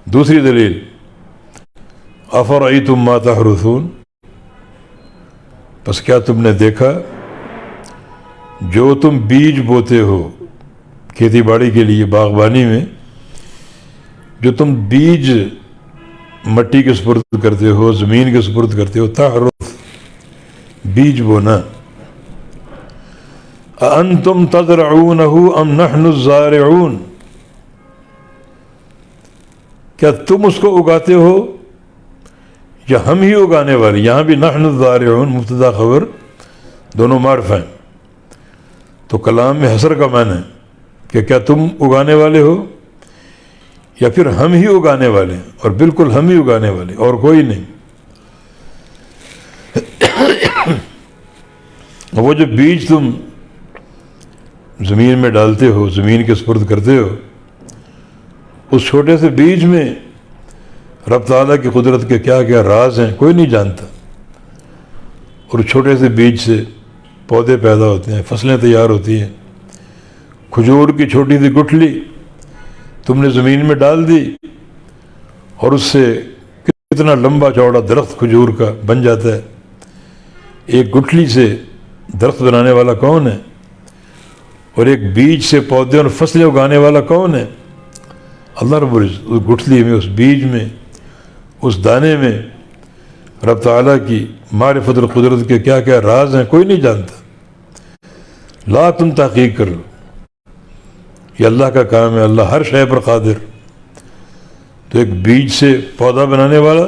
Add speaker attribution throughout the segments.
Speaker 1: دوسری دلیل افرأیتم ما تحرثون، پس کیا تم نے دیکھا جو تم بیج بوتے ہو کھیتی باڑی کے لیے، باغبانی میں جو تم بیج مٹی کے سپرد کرتے ہو، زمین کے سپرد کرتے ہو، تحرث بیج بونا، اَأَنْتُمْ تَزْرَعُونَهُ أَمْ نَحْنُ الزَّارِعُونَ، کیا تم اس کو اگاتے ہو یا ہم ہی اگانے والے؟ یہاں بھی نحن الزارعون مبتدا خبر دونوں معرف ہیں، تو کلام میں حصر کا معنی ہے کہ کیا تم اگانے والے ہو یا پھر ہم ہی اگانے والے ہیں، اور بالکل ہم ہی اگانے والے اور کوئی نہیں۔ وہ جو بیج تم زمین میں ڈالتے ہو، زمین کے سپرد کرتے ہو، اس چھوٹے سے بیج میں رب تعالیٰ کی قدرت کے کیا کیا راز ہیں کوئی نہیں جانتا، اور چھوٹے سے بیج سے پودے پیدا ہوتے ہیں، فصلیں تیار ہوتی ہیں۔ کھجور کی چھوٹی سی گٹھلی تم نے زمین میں ڈال دی اور اس سے کتنا لمبا چوڑا درخت کھجور کا بن جاتا ہے۔ ایک گٹھلی سے درخت بنانے والا کون ہے؟ اور ایک بیج سے پودے اور فصلیں اگانے والا کون ہے؟ اللہ رب العزت۔ اس گٹھلی میں، اس بیج میں، اس دانے میں رب تعالیٰ کی معرفت اور قدرت کے کیا کیا راز ہیں کوئی نہیں جانتا۔ لا تم تحقیق کر لو، یہ اللہ کا کام ہے، اللہ ہر شے پر قادر۔ تو ایک بیج سے پودا بنانے والا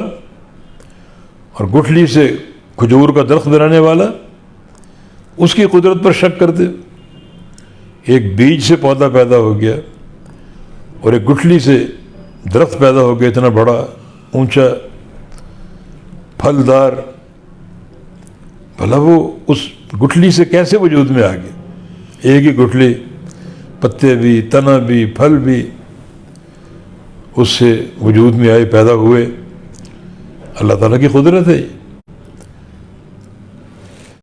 Speaker 1: اور گٹھلی سے کھجور کا درخت بنانے والا، اس کی قدرت پر شک کرتے ہو؟ ایک بیج سے پودا پیدا ہو گیا اور ایک گٹھلی سے درخت پیدا ہو گیا، اتنا بڑا اونچا پھلدار، بھلا وہ اس گٹھلی سے کیسے وجود میں آ گیا؟ ایک ہی گٹھلی، پتے بھی، تنا بھی، پھل بھی اس سے وجود میں آئے، پیدا ہوئے۔ اللہ تعالیٰ کی قدرت ہے۔